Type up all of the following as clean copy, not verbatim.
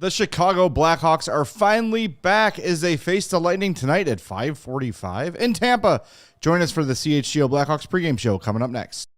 The Chicago Blackhawks are finally back as they face the Lightning tonight at 5:45 in Tampa. Join us for the CHGO Blackhawks pregame show coming up next.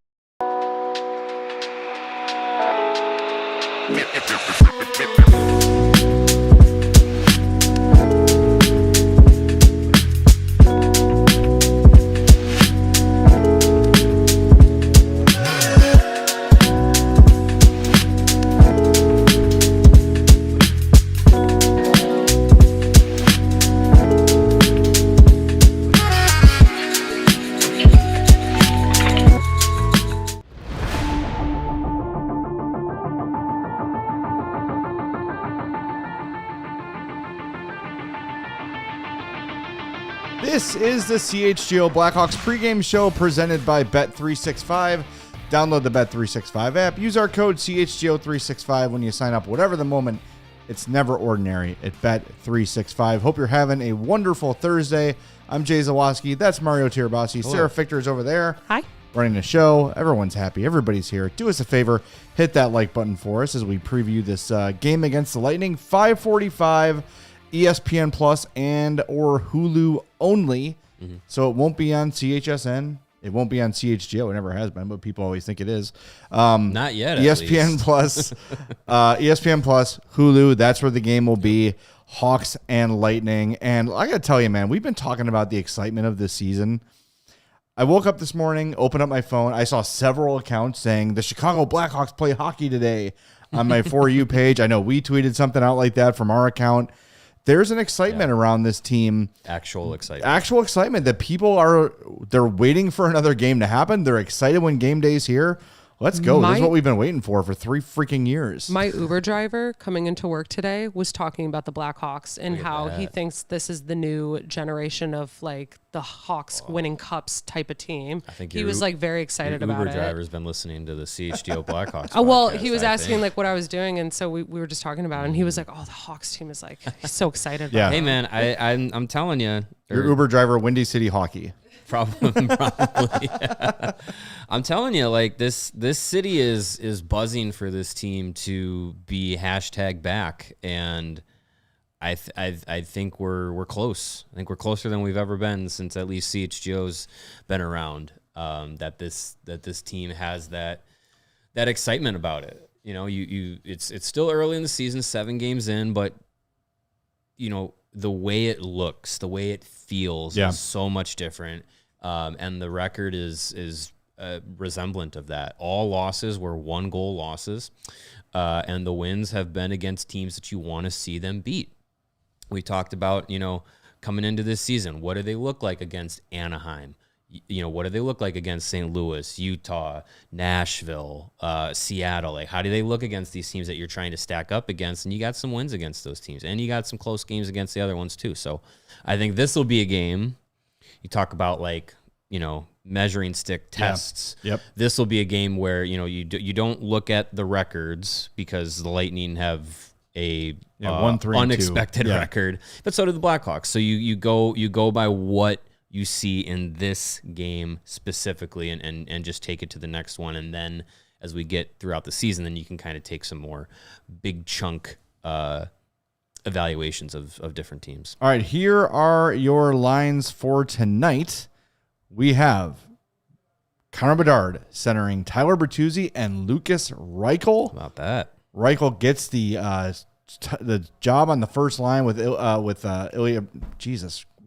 This is the CHGO Blackhawks pregame show presented by Bet365. Download the Bet365 app. Use our code CHGO365 when you sign up. Whatever the moment, it's never ordinary at Bet365. Hope you're having a wonderful Thursday. I'm Jay Zawaski. That's Mario Tirabassi. Hello. Sarah Fichter's over there. Hi. Running the show. Everyone's happy. Everybody's here. Do us a favor. Hit that like button for us as we preview this game against the Lightning. 5:45. ESPN Plus and or Hulu only. So it won't be on CHSN. It won't be on CHGO. It never has been, but people always think it is. Not yet. ESPN Plus, ESPN Plus, Hulu. That's where the game will be. Hawks and Lightning. And I got to tell you, man, we've been talking about the excitement of this season. I woke up this morning, opened up my phone. I saw several accounts saying the Chicago Blackhawks play hockey today on my For You page. I know we tweeted something out like that from our account. There's an excitement around this team. Actual excitement that people they're waiting for another game to happen. They're excited when game day's here. Let's go. This is what we've been waiting for 3 freaking years. My Uber driver coming into work today was talking about the Blackhawks and how he thinks this is the new generation of like the Hawks winning cups type of team. I think he was like very excited about it. Uber driver's been listening to the CHGO Blackhawks. Oh, well, he was asking like what I was doing, and so we were just talking about it, and he was like, "Oh, the Hawks team is like he's so excited." Yeah. Hey man, I'm telling you, Your Uber driver, Windy City Hockey. Probably. Yeah. I'm telling you, like this city is buzzing for this team to be #back, and I think we're close. I think we're closer than we've ever been since at least CHGO's been around. That this team has that excitement about it. You know, it's still early in the season, 7 games in, but you know the way it looks, the way it feels is so much different. And the record is resemblant of that. All losses were 1-goal losses, and the wins have been against teams that you want to see them beat. We talked about, coming into this season, what do they look like against Anaheim? What do they look like against St. Louis, Utah, Nashville, Seattle? Like, how do they look against these teams that you're trying to stack up against? And you got some wins against those teams, and you got some close games against the other ones too. So I think this will be a game. You talk about measuring stick tests. Yep. This will be a game where, you don't look at the records because the Lightning have a 1-3-2 unexpected record, but so do the Blackhawks. So you go by what you see in this game specifically and just take it to the next one. And then as we get throughout the season, then you can kind of take some more big chunk evaluations of different teams. All right, here are your lines for tonight. We have Connor Bedard centering Tyler Bertuzzi and Lucas Reichel. How about that? Reichel gets the job on the first line with Ilya.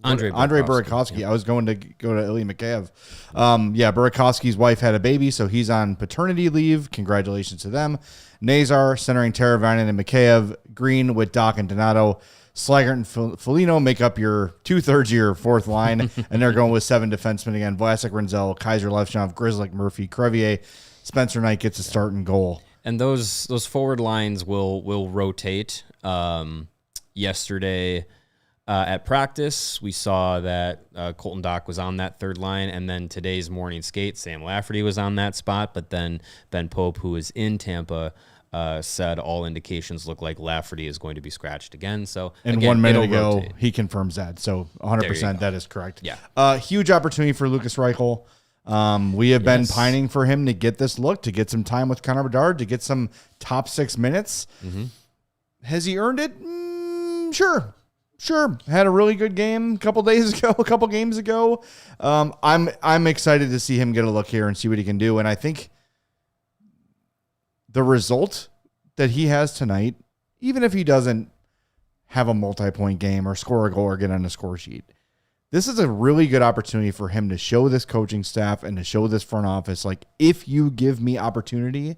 Andre Burakovsky. I was going to go to Ilya Mikheyev. Burakovsky's wife had a baby, so he's on paternity leave. Congratulations to them. Nazar centering Tirabassi and Mikheyev. Green with Doc and Donato. Slaggert and Foligno make up your 2/3 of your fourth line, and they're going with 7 defensemen again. Vlasic, Renzel, Kaiser, Levshov, Grzelcyk, Murphy, Crevier. Spencer Knight gets a start and goal. And those forward lines will rotate. Yesterday at practice, we saw that Colton Dach was on that third line, and then today's morning skate, Sam Lafferty was on that spot, but then Ben Pope, who is in Tampa, said all indications look like Lafferty is going to be scratched again. So, and again, 1 minute ago, rotate. he confirms that. So 100% that is correct. Yeah. Huge opportunity for Lucas Reichel. We have been pining for him to get this look, to get some time with Connor Bedard, to get some top 6 minutes. Mm-hmm. Has he earned it? Sure. Had a really good game a couple games ago. I'm excited to see him get a look here and see what he can do. And I think the result that he has tonight, even if he doesn't have a multi-point game or score a goal or get on the score sheet, this is a really good opportunity for him to show this coaching staff and to show this front office, like, if you give me opportunity,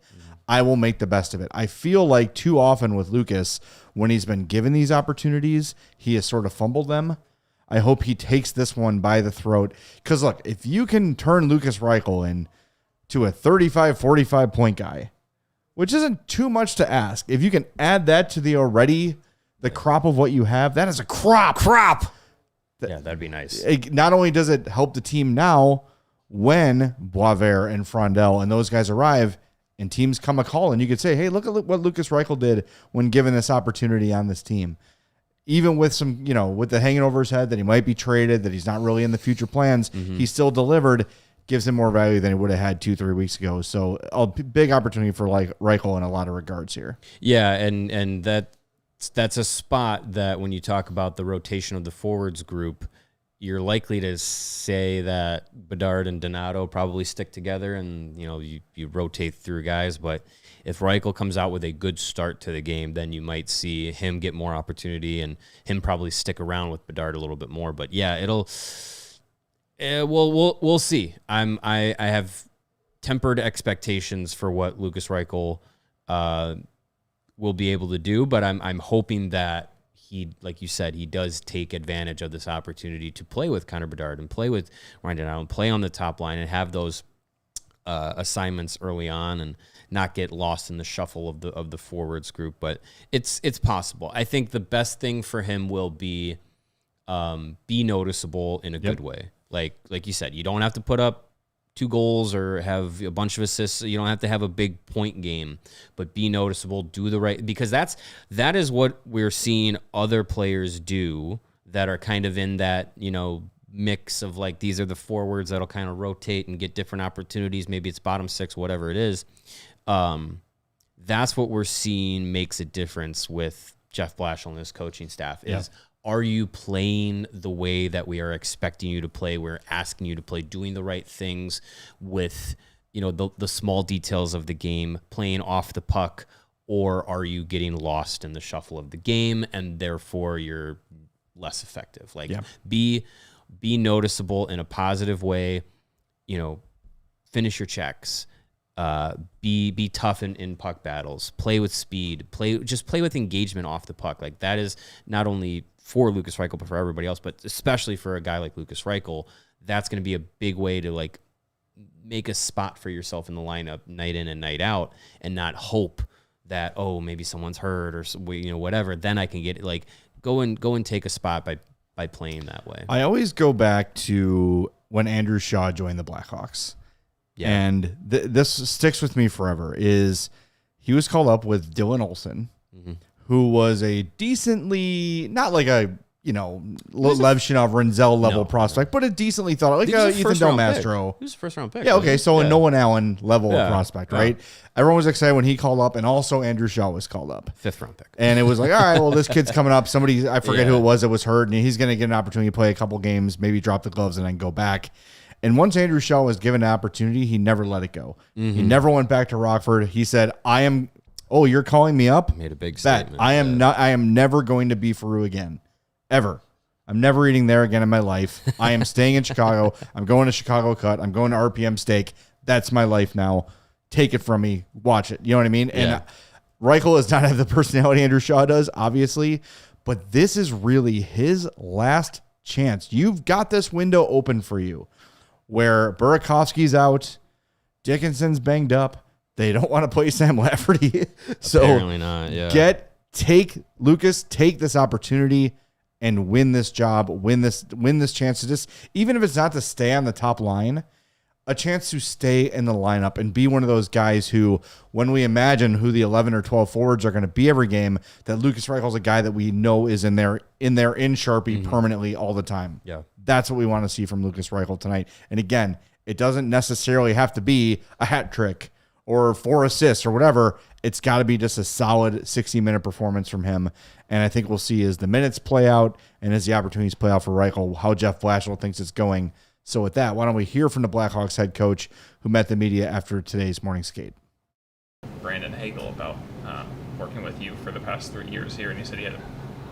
I will make the best of it. I feel like too often with Lucas, when he's been given these opportunities, he has sort of fumbled them. I hope he takes this one by the throat. Because, look, if you can turn Lucas Reichel into a 35, 45-point guy, which isn't too much to ask, if you can add that to the crop of what you have, that is a crop. Yeah, that'd be nice. Not only does it help the team now, when Boisvert and Frondel and those guys arrive, and teams come a call, and you could say, hey, look at what Lucas Reichel did when given this opportunity on this team. Even with some, with the hanging over his head that he might be traded, that he's not really in the future plans, he still delivered, gives him more value than he would have had 2-3 weeks ago. So a big opportunity for Reichel in a lot of regards here. Yeah, and that's a spot that when you talk about the rotation of the forwards group, you're likely to say that Bedard and Donato probably stick together and, you rotate through guys. But if Reichel comes out with a good start to the game, then you might see him get more opportunity and him probably stick around with Bedard a little bit more. But yeah, we'll see. I have tempered expectations for what Lucas Reichel will be able to do, but I'm hoping that he, like you said, he does take advantage of this opportunity to play with Connor Bedard and play with Ryan Donato and play on the top line and have those assignments early on and not get lost in the shuffle of the forwards group. But it's possible. I think the best thing for him will be noticeable in a good way. Like you said, you don't have to put up 2 goals or have a bunch of assists. You don't have to have a big point game, but be noticeable, do the right, because that is what we're seeing other players do that are kind of in that, mix of like, these are the forwards that'll kind of rotate and get different opportunities. Maybe it's bottom 6, whatever it is. That's what we're seeing makes a difference with Jeff Blashill and his coaching staff is, are you playing the way that we are expecting you to play? We're asking you to play, doing the right things with, the small details of the game, playing off the puck, or are you getting lost in the shuffle of the game and therefore you're less effective? Be noticeable in a positive way, finish your checks, be tough in puck battles, play with speed, play with engagement off the puck. Like, that is not only for Lucas Reichel, but for everybody else, but especially for a guy like Lucas Reichel, that's going to be a big way to make a spot for yourself in the lineup night in and night out, and not hope that, maybe someone's hurt or whatever. Then I can get it. Go and take a spot by playing that way. I always go back to when Andrew Shaw joined the Blackhawks. Yeah. And this sticks with me forever, is he was called up with Dylan Olsen, who was a decently, not like a, Lev Shinov, Renzel level prospect, but a decently thought, like Ethan Del Mastro. He was a first-round pick. Yeah, okay, so a Nolan Allen level prospect, right? Everyone was excited when he called up, and also Andrew Shaw was called up. 5th-round pick. And it was like, all right, well, this kid's coming up. Somebody, I forget who it was that was hurt, and he's going to get an opportunity to play a couple games, maybe drop the gloves, and then go back. And once Andrew Shaw was given an opportunity, he never let it go. He never went back to Rockford. He said, you're calling me up? Made a big statement. I am never going to be Faru again. Ever. I'm never eating there again in my life. I am staying in Chicago. I'm going to Chicago Cut. I'm going to RPM Steak. That's my life now. Take it from me. Watch it. You know what I mean? Yeah. And Reichel does not have the personality Andrew Shaw does, obviously, but this is really his last chance. You've got this window open for you where Burakovsky's out, Dickinson's banged up. They don't want to play Sam Lafferty. So apparently not. Yeah. Take this opportunity and win this job, win this chance to just, even if it's not to stay on the top line, a chance to stay in the lineup and be one of those guys who, when we imagine who the 11 or 12 forwards are going to be every game, that Lucas Reichel's a guy that we know is in Sharpie permanently all the time. Yeah. That's what we want to see from Lucas Reichel tonight. And again, it doesn't necessarily have to be a hat trick or 4 assists or whatever. It's got to be just a solid 60-minute performance from him. And I think we'll see as the minutes play out and as the opportunities play out for Reichel, how Jeff Blashill thinks it's going. So with that, why don't we hear from the Blackhawks head coach who met the media after today's morning skate? Brandon Hagel about working with you for the past 3 years here, and he said he had a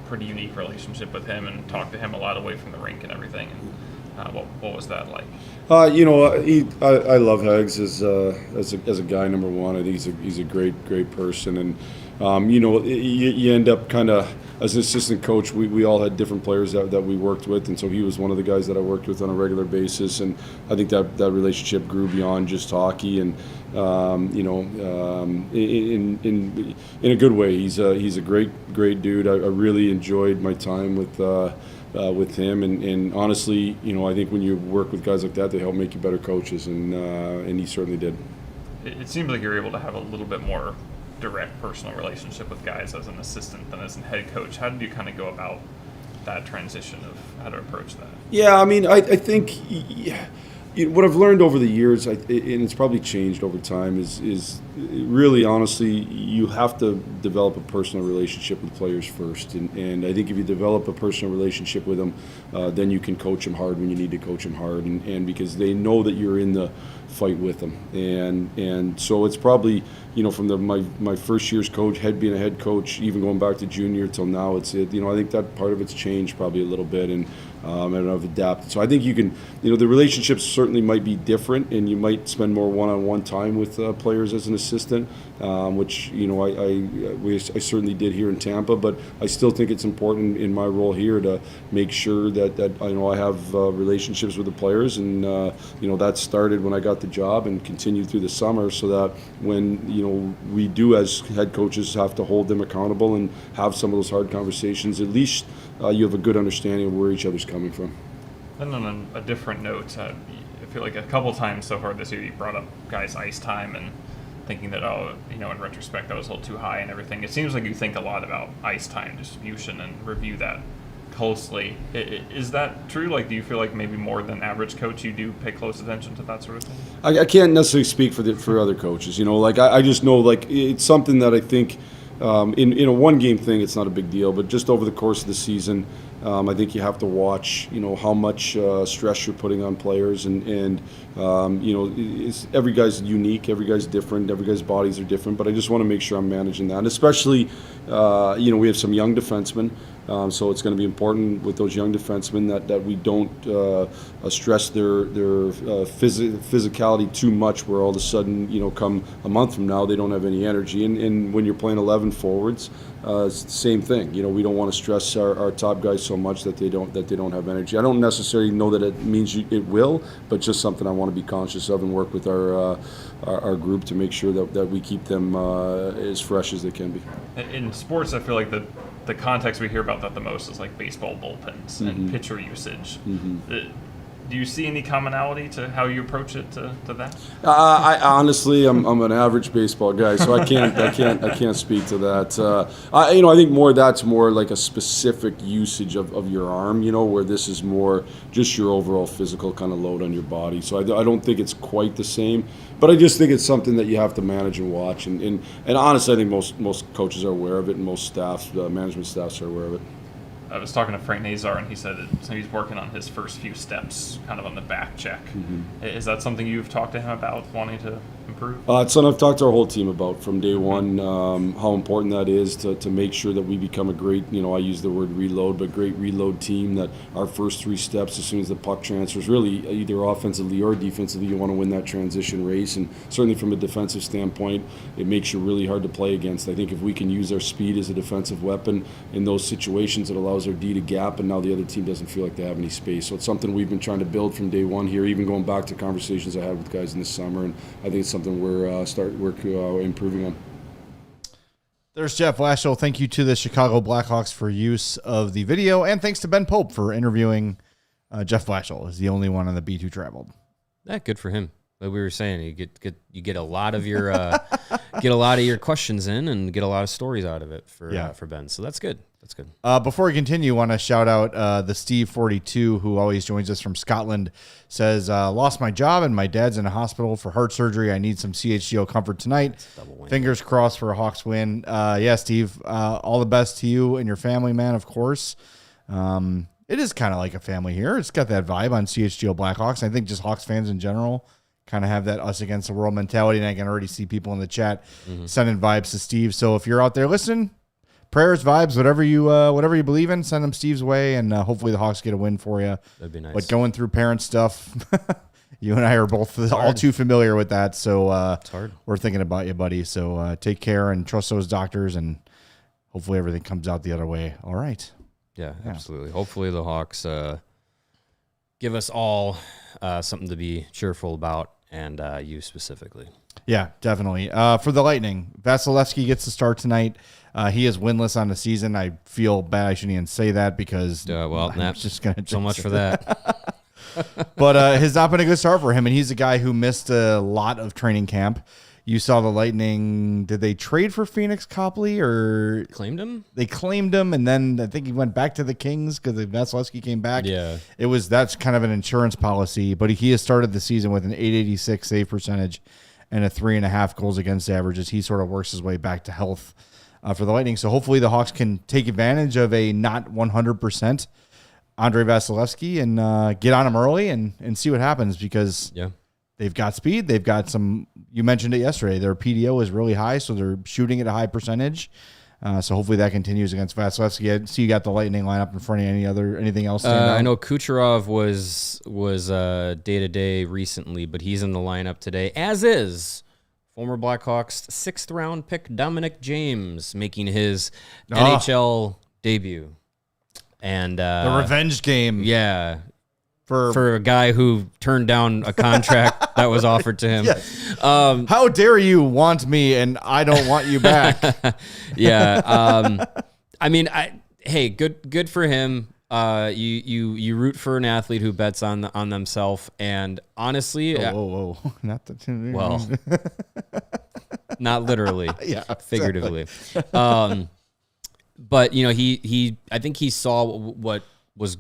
pretty unique relationship with him and talked to him a lot away from the rink and everything. And what was that like? I love Hags as a guy. Number one, I think he's a great person, and you end up kind of as an assistant coach. We all had different players that we worked with, and so he was one of the guys that I worked with on a regular basis, and I think that relationship grew beyond just hockey, and in a good way. He's a great dude. I really enjoyed my time with him, and honestly, I think when you work with guys like that, they help make you better coaches, and he certainly did. It seems like you're able to have a little bit more direct personal relationship with guys as an assistant than as a head coach. How did you kind of go about that transition of how to approach that? Yeah, I mean, I think what I've learned over the years, and it's probably changed over time, is really, honestly, you have to develop a personal relationship with players first. And I think if you develop a personal relationship with them, then you can coach them hard when you need to coach them hard, and because they know that you're in the fight with them. And so it's probably, from my first year's coach, being a head coach, even going back to junior till now, I think that part of it's changed probably a little bit, and I've adapted. So I think you can, the relationships certainly might be different, and you might spend more one-on-one time with players as an assistant, which I certainly did here in Tampa. But I still think it's important in my role here to make sure that I have relationships with the players, and that started when I got the job and continued through the summer, so that when we do as head coaches have to hold them accountable and have some of those hard conversations, at least you have a good understanding of where each other's coming from. And on a different note, I feel like a couple times so far this year you brought up guys' ice time and thinking that, in retrospect that was a little too high and everything. It seems like you think a lot about ice time distribution and review that closely. Is that true? Like, do you feel like maybe more than average coach you do pay close attention to that sort of thing? I can't necessarily speak for other coaches. I just know it's something that I think in a one-game thing it's not a big deal, but just over the course of the season, I think you have to watch, how much stress you're putting on players, and every guy's unique, every guy's different, every guy's bodies are different, but I just want to make sure I'm managing that. And especially, we have some young defensemen, so it's going to be important with those young defensemen that we don't stress their physicality too much, where all of a sudden, come a month from now, they don't have any energy. And when you're playing 11 forwards, it's the same thing. We don't want to stress our top guys so much that they don't have energy. I don't necessarily know that it means it will, but just something I want to be conscious of and work with our group to make sure that we keep them as fresh as they can be. In sports, I feel like the context we hear about that the most is like baseball bullpens and pitcher usage. Do you see any commonality to how you approach it to that? I honestly, I'm an average baseball guy, so I can't speak to that. I think that's more like a specific usage of your arm, where this is more just your overall physical kind of load on your body. So I don't think it's quite the same, but I just think it's something that you have to manage and watch. And honestly, I think most coaches are aware of it, and most management staffs are aware of it. I was talking to Frank Nazar, and he said that he's working on his first few steps, kind of on the back check. Is that something you've talked to him about, wanting to improve? It's something I've talked to our whole team about from day one, how important that is to make sure that we become a great, I use the word reload, but great reload team, that our first 3 steps as soon as the puck transfers, really either offensively or defensively, you want to win that transition race. And certainly from a defensive standpoint, it makes you really hard to play against. I think if we can use our speed as a defensive weapon in those situations, it allows our D to gap, and now the other team doesn't feel like they have any space. So it's something we've been trying to build from day one here, even going back to conversations I had with guys in the summer, and I think it's something we're improving on. There's Jeff Blashill. Thank you to the Chicago Blackhawks for use of the video, and thanks to Ben Pope for interviewing Jeff Blashill. Is the only one on the B2 Traveled. Good for him. Like we were saying, you get a lot of your get a lot of your questions in and get a lot of stories out of it for Ben. So that's good. That's good. Before we continue, I want to shout out the Steve42, who always joins us from Scotland. Says, lost my job and my dad's in a hospital for heart surgery. I need some CHGO comfort tonight. Fingers crossed for a Hawks win. Yeah, Steve, all the best to you and your family, man, of course. It is kind of like a family here. It's got that vibe on CHGO Blackhawks. I think just Hawks fans in general kind of have that us against the world mentality, and I can already see people in the chat sending vibes to Steve. So if you're out there listening, prayers, vibes, whatever you believe in, send them Steve's way, and hopefully the Hawks get a win for you. That'd be nice. But going through parent stuff, you and I are both all too familiar with that, so it's hard. We're thinking about you, buddy. So take care and trust those doctors, and hopefully everything comes out the other way. All right. Yeah, absolutely. Hopefully the Hawks give us all something to be cheerful about, and you specifically. Yeah, definitely. For the Lightning, Vasilevsky gets the start tonight. He is winless on the season. I feel bad. I shouldn't even say that because I'm just going to so much for that. But has not been a good start for him, and he's a guy who missed a lot of training camp. You saw the Lightning. Did they trade for Phoenix Copley or claimed him? They claimed him, and then I think he went back to the Kings because Vasilevsky came back. Yeah, that's kind of an insurance policy. But he has started the season with an .886 save percentage and a 3.5 goals against average as he sort of works his way back to health for the Lightning. So hopefully the Hawks can take advantage of a not 100% Andrei Vasilevsky and get on him early and see what happens because they've got speed. They've got some. You mentioned it yesterday. Their PDO is really high, so they're shooting at a high percentage. So hopefully that continues against Vasilevsky. I see you got the Lightning lineup in front of you. Anything else? I know Kucherov was day-to-day recently, but he's in the lineup today, as is former Blackhawks 6th round pick Dominic James making his NHL debut. And the revenge game. Yeah. For a guy who turned down a contract that was offered to him. Yes. How dare you want me and I don't want you back? Yeah. I mean, hey, good for him. You root for an athlete who bets on themselves, and honestly, whoa, not the well, not literally, figuratively. Exactly. But I think he saw what was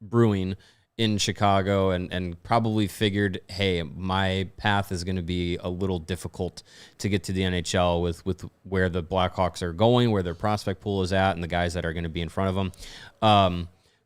brewing in Chicago and probably figured, hey, my path is going to be a little difficult to get to the NHL with where the Blackhawks are going, where their prospect pool is at, and the guys that are going to be in front of them.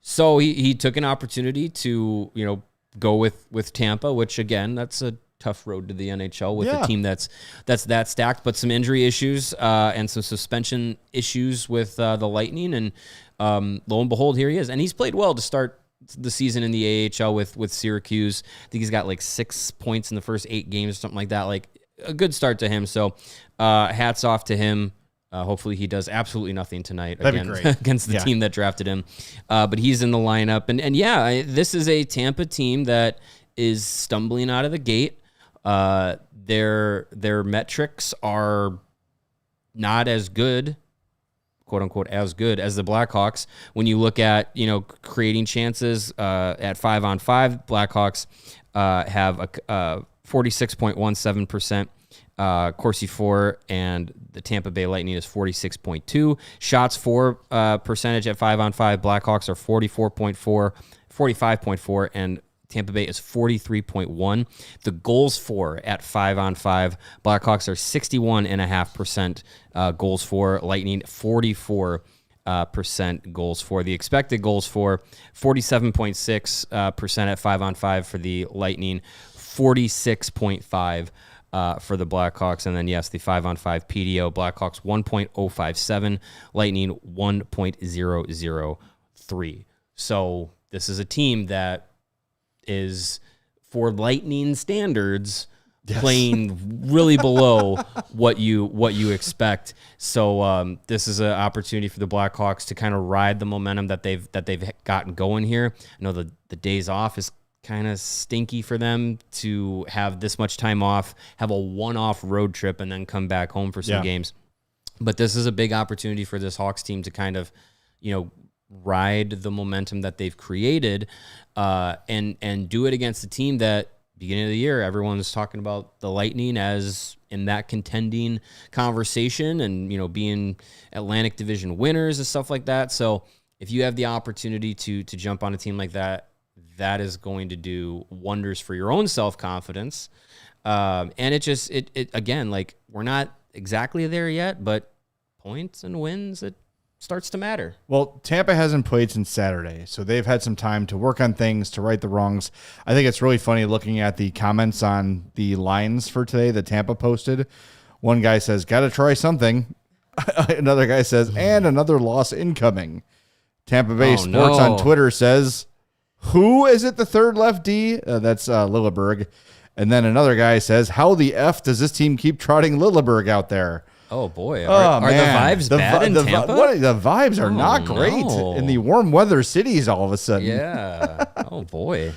So he took an opportunity to go with Tampa, which again, that's a tough road to the NHL with a team that's that stacked, but some injury issues and some suspension issues with the Lightning, and lo and behold, here he is, and he's played well to start the season in the AHL with Syracuse. I think he's got like 6 points in the first 8 games or something like that. Like a good start to him. So hats off to him. Hopefully he does absolutely nothing tonight against the team that drafted him. But he's in the lineup. And this is a Tampa team that is stumbling out of the gate. Their metrics are not as good, quote unquote, as good as the Blackhawks. When you look at, creating chances at 5-on-5, Blackhawks have a 46.17%. Corsi 4 and the Tampa Bay Lightning is 46.2. Shots for percentage at 5-on-5, Blackhawks are 45.4, and Tampa Bay is 43.1. The goals for at 5-on-5, Blackhawks are 61.5% goals for, Lightning 44% goals for. The expected goals for 47.6% at 5-on-5 for the Lightning, 46.5 for the Blackhawks. And then, yes, the 5-on-5 PDO, Blackhawks 1.057, Lightning 1.003. So this is a team that is, for Lightning standards, playing really below what you expect. So this is an opportunity for the Blackhawks to kind of ride the momentum that they've gotten going here. I know the days off is kind of stinky for them to have this much time off, have a one-off road trip, and then come back home for some games. But this is a big opportunity for this Hawks team to kind of, ride the momentum that they've created, and do it against a team that beginning of the year, everyone was talking about the Lightning as in that contending conversation and, being Atlantic Division winners and stuff like that. So if you have the opportunity to jump on a team like that, that is going to do wonders for your own self-confidence. And it again, like, we're not exactly there yet, but points and wins, it starts to matter. Well, Tampa hasn't played since Saturday, so they've had some time to work on things, to right the wrongs. I think it's really funny looking at the comments on the lines for today that Tampa posted. One guy says, "Got to try something." Another guy says, "And another loss incoming." Tampa Bay Sports on Twitter says, "Who is it, the third left D?" That's Lilleberg. And then another guy says, "How the F does this team keep trotting Lilleberg out there?" Oh, boy. Are the vibes bad in Tampa? The vibes are not great in the warm weather cities all of a sudden. Yeah. Oh, boy.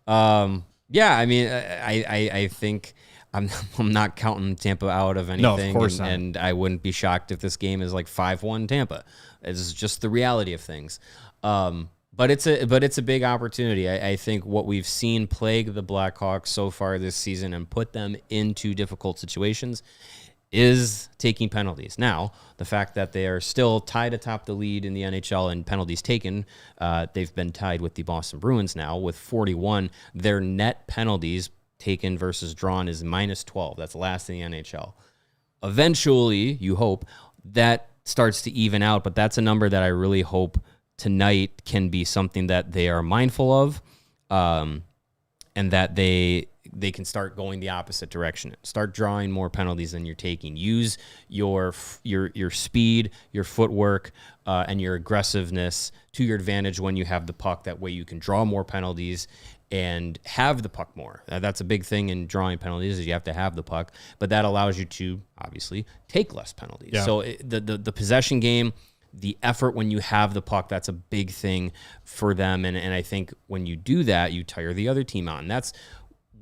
Yeah, I mean, I think I'm not counting Tampa out of anything. No, of course not. And I wouldn't be shocked if this game is like 5-1 Tampa. It's just the reality of things. But it's a big opportunity. I think what we've seen plague the Blackhawks so far this season and put them into difficult situations is taking penalties. Now, the fact that they are still tied atop the lead in the NHL in penalties taken, they've been tied with the Boston Bruins now with 41. Their net penalties taken versus drawn is -12. That's last in the NHL. Eventually, you hope, that starts to even out, but that's a number that I really hope tonight can be something that they are mindful of, and that they can start going the opposite direction. Start drawing more penalties than you're taking. Use your speed, your footwork, and your aggressiveness to your advantage when you have the puck. That way you can draw more penalties and have the puck more. That's a big thing in drawing penalties, is you have to have the puck, but that allows you to obviously take less penalties. Yeah. So the possession game, the effort when you have the puck, that's a big thing for them. And I think when you do that, you tire the other team out. And that's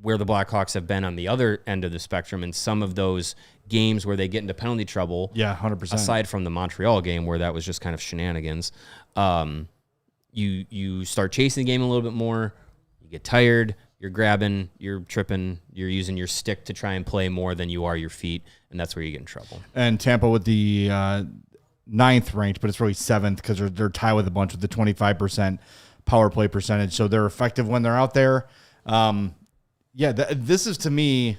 where the Blackhawks have been on the other end of the spectrum in some of those games where they get into penalty trouble. Yeah, 100%. Aside from the Montreal game where that was just kind of shenanigans. You start chasing the game a little bit more. You get tired. You're grabbing. You're tripping. You're using your stick to try and play more than you are your feet. And that's where you get in trouble. And Tampa with the 9th ranked, but it's really 7th because they're tied with a bunch with the 25% power play percentage. So they're effective when they're out there. This is, to me,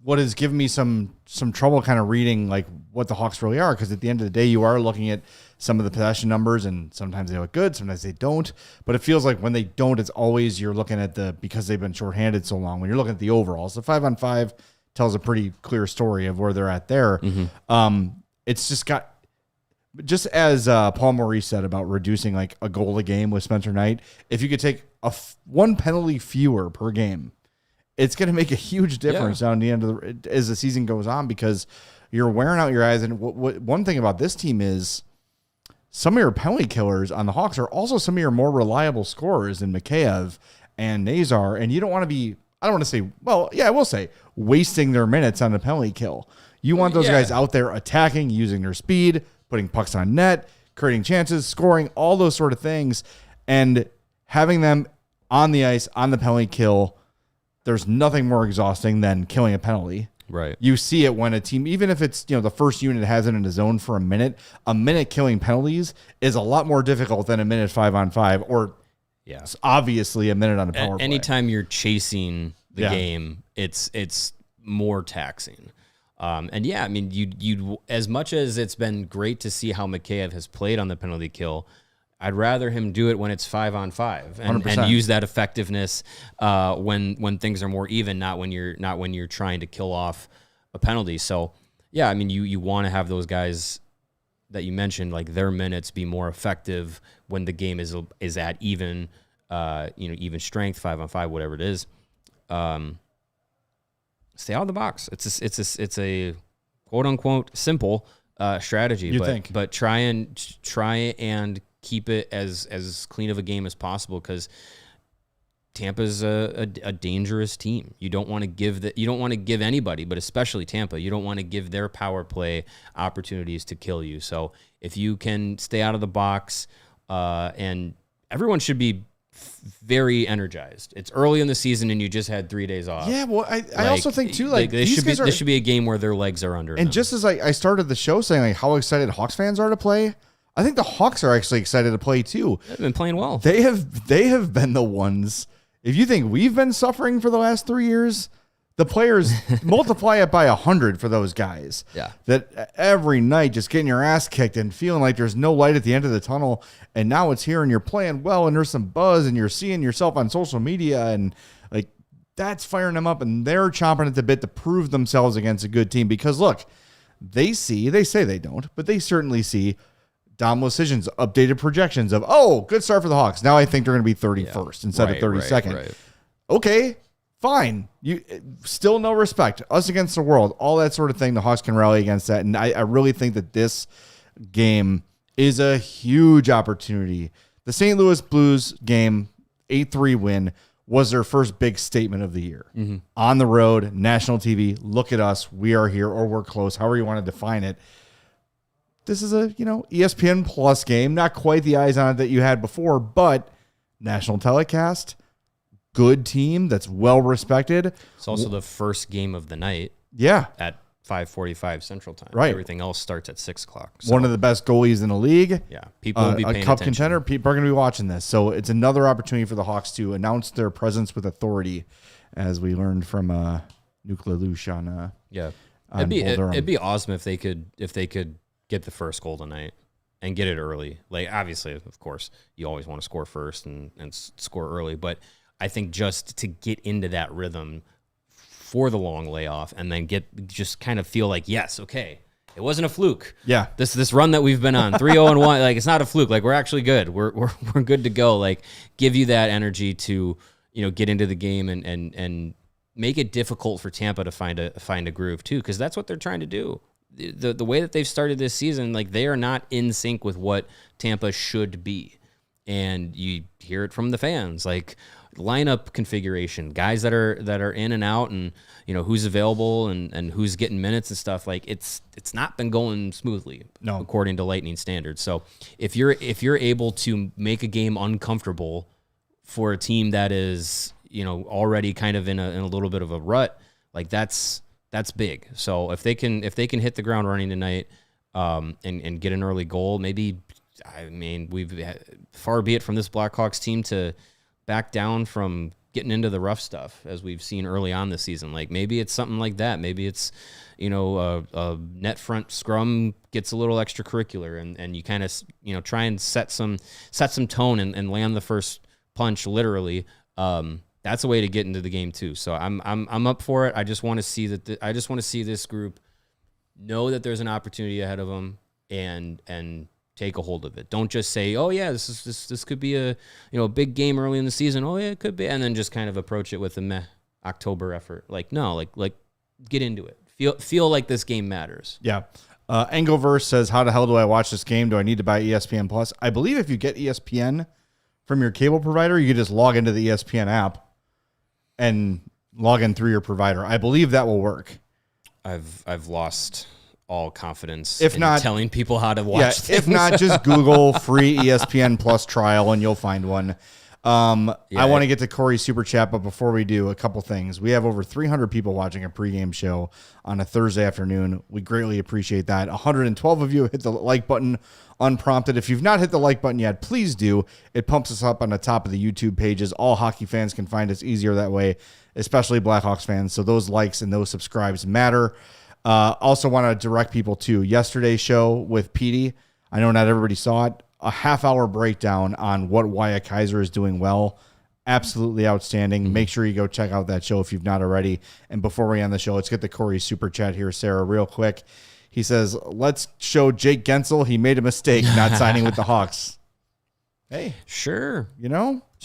what has given me some trouble kind of reading like what the Hawks really are, because at the end of the day, you are looking at some of the possession numbers, and sometimes they look good, sometimes they don't. But it feels like when they don't, it's always you're looking at because they've been shorthanded so long. When you're looking at the overalls, the 5-on-5 tells a pretty clear story of where they're at there. Mm-hmm. It's just as Paul Maurice said about reducing like a goal a game with Spencer Knight, if you could take one penalty fewer per game, it's going to make a huge difference down the end of as the season goes on, because you're wearing out your eyes. And one thing about this team is some of your penalty killers on the Hawks are also some of your more reliable scorers in Mikheyev and Nazar. And you don't want to be, I don't want to say, well, yeah, I will say, wasting their minutes on the penalty kill. You want those guys out there attacking, using their speed, putting pucks on net, creating chances, scoring, all those sort of things, and having them on the ice, on the penalty kill. There's nothing more exhausting than killing a penalty. Right. You see it when a team, even if it's, the first unit has it in a zone for a minute killing penalties is a lot more difficult than a minute 5-on-5, or obviously a minute on a power play. Anytime you're chasing the game, it's more taxing. I mean, you as much as it's been great to see how Mikheyev has played on the penalty kill, I'd rather him do it when it's 5-on-5 and use that effectiveness when things are more even, not when you're trying to kill off a penalty. So yeah, I mean, you want to have those guys that you mentioned, like their minutes be more effective when the game is at even even strength, 5-on-5, whatever it is. Stay out of the box. It's a quote unquote simple strategy, but try and keep it as clean of a game as possible, because Tampa's a dangerous team. You don't want to give anybody, but especially Tampa, you don't want to give their power play opportunities to kill you. So if you can stay out of the box, and everyone should be very energized. It's early in the season and you just had 3 days off. Yeah, well, I also think too, like this should be a game where their legs are under and them. Just as I started the show saying like how excited Hawks fans are to play, I think the Hawks are actually excited to play too. They've been playing well. They have been the ones. If you think we've been suffering for the last 3 years, the players multiply it by 100 for those guys. Yeah. That every night just getting your ass kicked and feeling like there's no light at the end of the tunnel. And now it's here and you're playing well and there's some buzz and you're seeing yourself on social media and like that's firing them up and they're chomping at the bit to prove themselves against a good team. Because look, they say they don't, but they certainly see Dom Lucian's updated projections of, oh, good start for the Hawks. Now I think they're going to be 31st instead of 32nd. Right. Okay. Fine. You still no respect. Us against the world, all that sort of thing. The Hawks can rally against that. And I really think that this game is a huge opportunity. The St. Louis Blues game, 8-3 win, was their first big statement of the year. Mm-hmm. On the road, national TV, look at us. We are here or we're close, however you want to define it. This is a, ESPN Plus game. Not quite the eyes on it that you had before, but national telecast. Good team that's well respected. It's also the first game of the night. Yeah. At 5:45 Central Time. Right. Everything else starts at 6 o'clock. So, one of the best goalies in the league. Yeah. People will be paying a cup attention. contender. People are going to be watching this. So it's another opportunity for the Hawks to announce their presence with authority, as we learned from Nuclear Lush on yeah. on It'd be awesome if they could get the first goal tonight and get it early. Like obviously, of course, you always want to score first and score early, but I think just to get into that rhythm for the long layoff and then just kind of feel like, yes, okay, it wasn't a fluke. Yeah. This run that we've been on, 3-0-1, like it's not a fluke. Like we're actually good. We're good to go. Like give you that energy to, get into the game and make it difficult for Tampa to find a groove too, because that's what they're trying to do. The way that they've started this season, like they are not in sync with what Tampa should be. And you hear it from the fans, like lineup configuration, guys that are in and out, and who's available and who's getting minutes and stuff. Like it's not been going smoothly, according to Lightning standards. So if you're able to make a game uncomfortable for a team that is already kind of in a little bit of a rut, like that's big. So if they can hit the ground running tonight and get an early goal, maybe. I mean, far be it from this Blackhawks team to back down from getting into the rough stuff as we've seen early on this season. Like maybe it's something like that. Maybe it's, a net front scrum gets a little extracurricular and you kind of, try and set some tone and land the first punch literally. That's a way to get into the game too. So I'm up for it. I just want to see this group know that there's an opportunity ahead of them and take a hold of it. Don't just say, "Oh yeah, this could be a big game early in the season." Oh yeah, it could be, and then just kind of approach it with a meh October effort. Like no, like get into it. Feel like this game matters. Yeah. Engelverse says, "How the hell do I watch this game? Do I need to buy ESPN Plus?" I believe if you get ESPN from your cable provider, you can just log into the ESPN app and log in through your provider. I believe that will work. I've lost all confidence if in not telling people how to watch things. If not, just Google free ESPN Plus trial and you'll find one. I want to get to Corey's super chat, but before we do, a couple things. We have over 300 people watching a pregame show on a Thursday afternoon. We greatly appreciate that. 112 of you hit the like button unprompted. If you've not hit the like button yet, please do. It pumps us up on the top of the YouTube pages. All hockey fans can find us easier that way, especially Blackhawks fans. So those likes and those subscribes matter. Also want to direct people to yesterday's show with Petey. I know not everybody saw it. A half-hour breakdown on what Wyatt Kaiser is doing well. Absolutely outstanding. Make sure you go check out that show if you've not already. And before we end the show, let's get the Corey super chat here, Sarah, real quick. He says, let's show Jake Gensel he made a mistake not signing with the Hawks. Hey. Sure.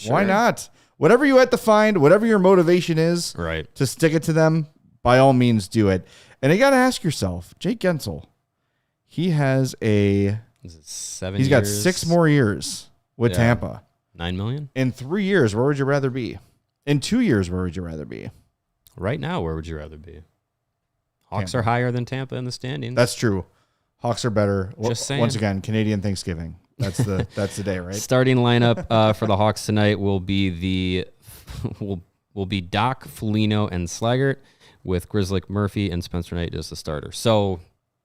Why not? Whatever you have to find, whatever your motivation is right, to stick it to them, by all means do it. And you got to ask yourself, Jake Gensel, he has is it 7 He's years? got 6 more years with Tampa. $9 million? In 3 years, where would you rather be? In 2 years, where would you rather be? Right now, where would you rather be? Hawks are higher than Tampa in the standings. That's true. Hawks are better. Just saying. Once again, Canadian Thanksgiving. That's the day, right? Starting lineup for the Hawks tonight will be will be Doc, Foligno, and Slaggert, with Grizzlick, Murphy, and Spencer Knight as the starter. So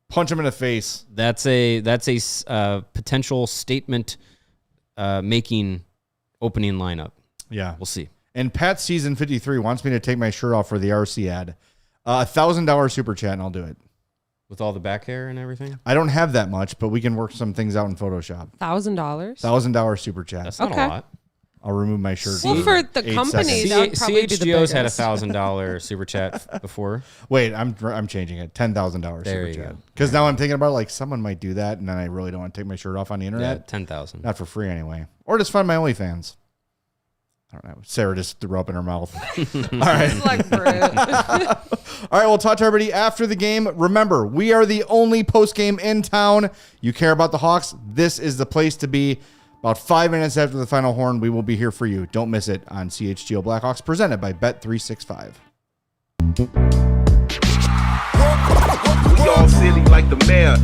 punch him in the face. That's a potential statement making opening lineup. Yeah, we'll see. And Pat Season 53 wants me to take my shirt off for the RC ad. $1,000 super chat, and I'll do it. With all the back hair and everything? I don't have that much, but we can work some things out in Photoshop. $1,000? $1,000 super chat. That's not a lot. I'll remove my shirt. Well, for the company, that would probably be the CHGO's had biggest. $1,000 super chat before. Wait, I'm changing it. $10,000 super chat. Because now I'm thinking about like someone might do that, and then I really don't want to take my shirt off on the internet. Yeah, 10,000. Not for free anyway. Or just find my OnlyFans. I don't know. Sarah just threw up in her mouth. All right. All right, we'll talk to everybody after the game. Remember, we are the only post-game in town. You care about the Hawks, this is the place to be. About 5 minutes after the final horn, we will be here for you. Don't miss it on CHGO Blackhawks, presented by Bet365. We all silly like the mayor.